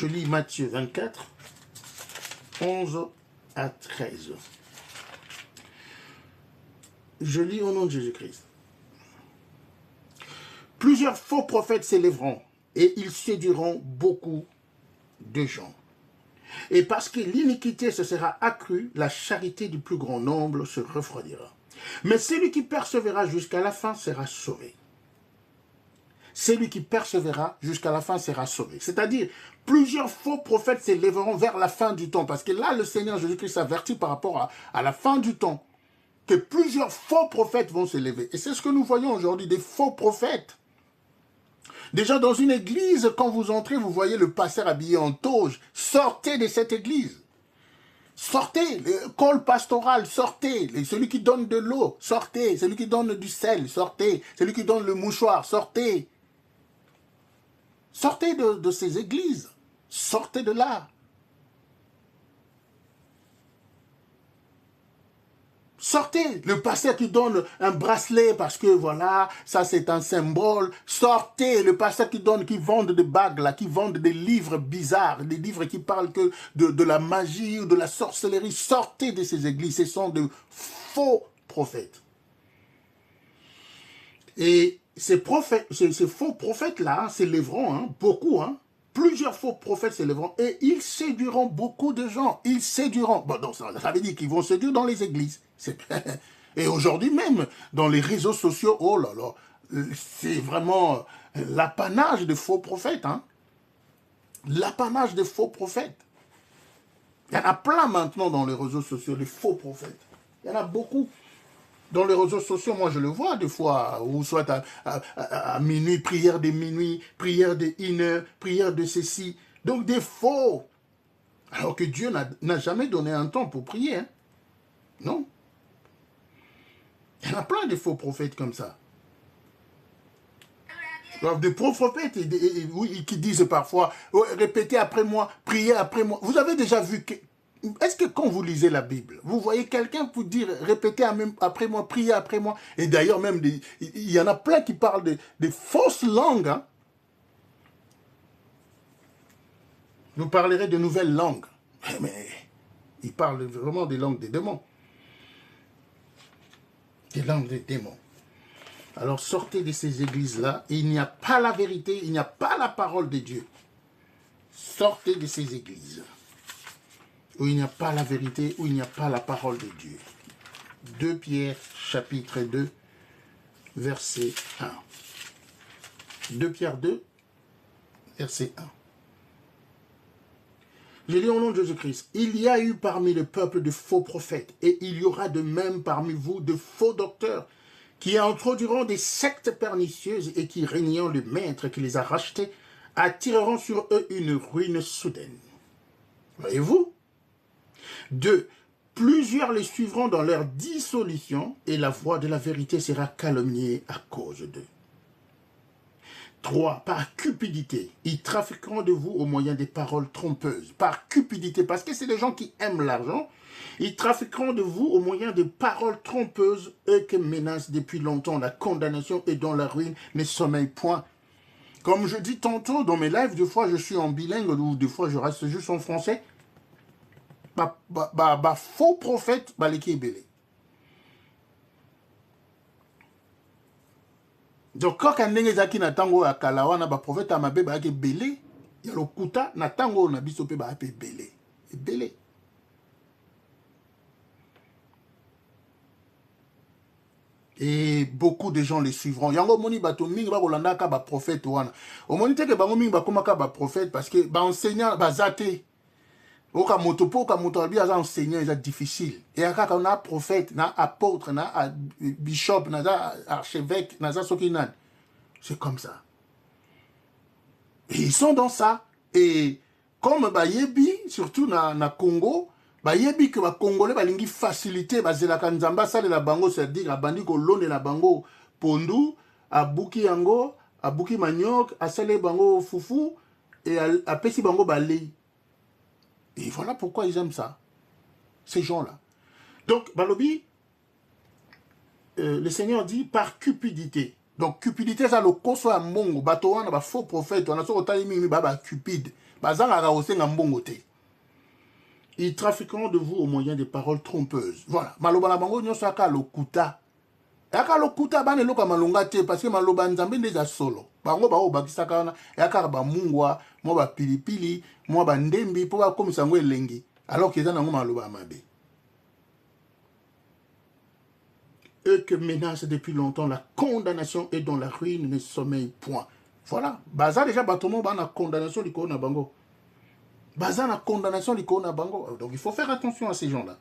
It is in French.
Je lis Matthieu 24, 11 à 13. Je lis au nom de Jésus-Christ. Plusieurs faux prophètes s'élèveront et ils séduiront beaucoup de gens. Et parce que l'iniquité se sera accrue, la charité du plus grand nombre se refroidira. Mais celui qui persévérera jusqu'à la fin sera sauvé. Celui qui persévérera jusqu'à la fin sera sauvé. C'est-à-dire, plusieurs faux prophètes s'élèveront vers la fin du temps. Parce que là, le Seigneur Jésus-Christ avertit par rapport à la fin du temps que plusieurs faux prophètes vont s'élever. Et c'est ce que nous voyons aujourd'hui, des faux prophètes. Déjà dans une église, quand vous entrez, vous voyez le pasteur habillé en toge. Sortez de cette église. Sortez, le col pastoral, sortez. Celui qui donne de l'eau, sortez. Celui qui donne du sel, sortez. Celui qui donne le mouchoir, sortez. Sortez de ces églises. Sortez de là. Sortez, le pasteur qui donne un bracelet parce que voilà, ça c'est un symbole. Sortez, le pasteur qui vend des bagues là, qui vend des livres bizarres, des livres qui parlent que de la magie ou de la sorcellerie. Sortez de ces églises, ce sont de faux prophètes. Et ces faux prophètes là s'élèveront, beaucoup, plusieurs faux prophètes s'élèveront et ils séduiront beaucoup de gens. Ils séduiront. Bon, donc ça veut dire qu'ils vont séduire dans les églises. Et aujourd'hui même, dans les réseaux sociaux, oh là là, c'est vraiment l'apanage de faux prophètes. L'apanage de faux prophètes. Il y en a plein maintenant dans les réseaux sociaux, les faux prophètes. Il y en a beaucoup. Dans les réseaux sociaux, moi je le vois des fois, ou soit à minuit, prière de minuit, prière de 1h, prière de ceci. Donc des faux. Alors que Dieu n'a jamais donné un temps pour prier. Non. Il y en a plein de faux prophètes comme ça. Des prophètes qui disent parfois, répétez après moi, priez après moi. Vous avez déjà vu, est-ce que quand vous lisez la Bible, vous voyez quelqu'un vous dire, répétez après moi, priez après moi. Et d'ailleurs même, il y en a plein qui parlent de fausses langues. Vous parlerez de nouvelles langues. Mais ils parlent vraiment des langues des démons. Des langues des démons. Alors sortez de ces églises-là, il n'y a pas la vérité, il n'y a pas la parole de Dieu. Sortez de ces églises où il n'y a pas la vérité, où il n'y a pas la parole de Dieu. 2 Pierre, chapitre 2, verset 1. 2 Pierre 2, verset 1. Je lis au nom de Jésus-Christ. Il y a eu parmi le peuple de faux prophètes, et il y aura de même parmi vous de faux docteurs, qui introduiront des sectes pernicieuses et qui, régnant le maître qui les a rachetés, attireront sur eux une ruine soudaine. Voyez-vous? 2. Plusieurs les suivront dans leur dissolution et la voix de la vérité sera calomniée à cause d'eux. 3. Par cupidité, ils trafiqueront de vous au moyen des paroles trompeuses. Par cupidité, parce que c'est les gens qui aiment l'argent, ils trafiqueront de vous au moyen de paroles trompeuses, eux qui menacent depuis longtemps la condamnation et dont la ruine ne sommeille point. Comme je dis tantôt dans mes lives, des fois je suis en bilingue ou des fois je reste juste en français. Faux prophète, baleki belé. Donc quand ndenge zaki na tango ya kalawana ba prophète amabe ba ke belé, ya lokuta na tango na biso pe ba pe belé. Belé. Et beaucoup de gens les suivront. Yango moni bato mingi ba kolanda ka ba prophète wana. O moni te ke bango mingi ba komaka ba prophète parce que ba enseignant ba zate. Oka moto po ka moto abi aza enseignant est difficile. Et aka na prophète, na apôtre, na bishop, na archevêque, na sokinan. C'est comme ça. Et ils sont dans ça. Et comme Bayebi, surtout na Congo, Bayebi que ba Congolais balingi facilité bazelaka nzamba sale la bango, c'est-à-dire abandi ko lone la bango pondu, abuki yango, abuki manioc, asale bango fufu et apesi bango balei. Et voilà pourquoi ils aiment ça, ces gens-là. Donc, Balobi, le Seigneur dit par cupidité. Donc, cupidité, ça le koso à mongo, batoana, ba faux prophète, on a so otali mingi ba cupide. bazanga osenga mbongo te. Ils trafiqueront de vous au moyen des paroles trompeuses. Voilà. Maloba na bango nyonso aka lokuta. Aka lokuta bane loka malonga te parce que maloba nzambe déjà solo. Bango ba obakisa kana aka ba mungwa, mo ba pilipili, mo ba ndembi po ba komisa ngo elengi. Alors que eza nango maloba mabe. Eux que menace depuis longtemps la condamnation et dont la ruine ne sommeille point. Voilà. Baza déjà batomo ba na condamnation liko na bango. Baza na condamnation liko na bango. Donc il faut faire attention à ces gens-là.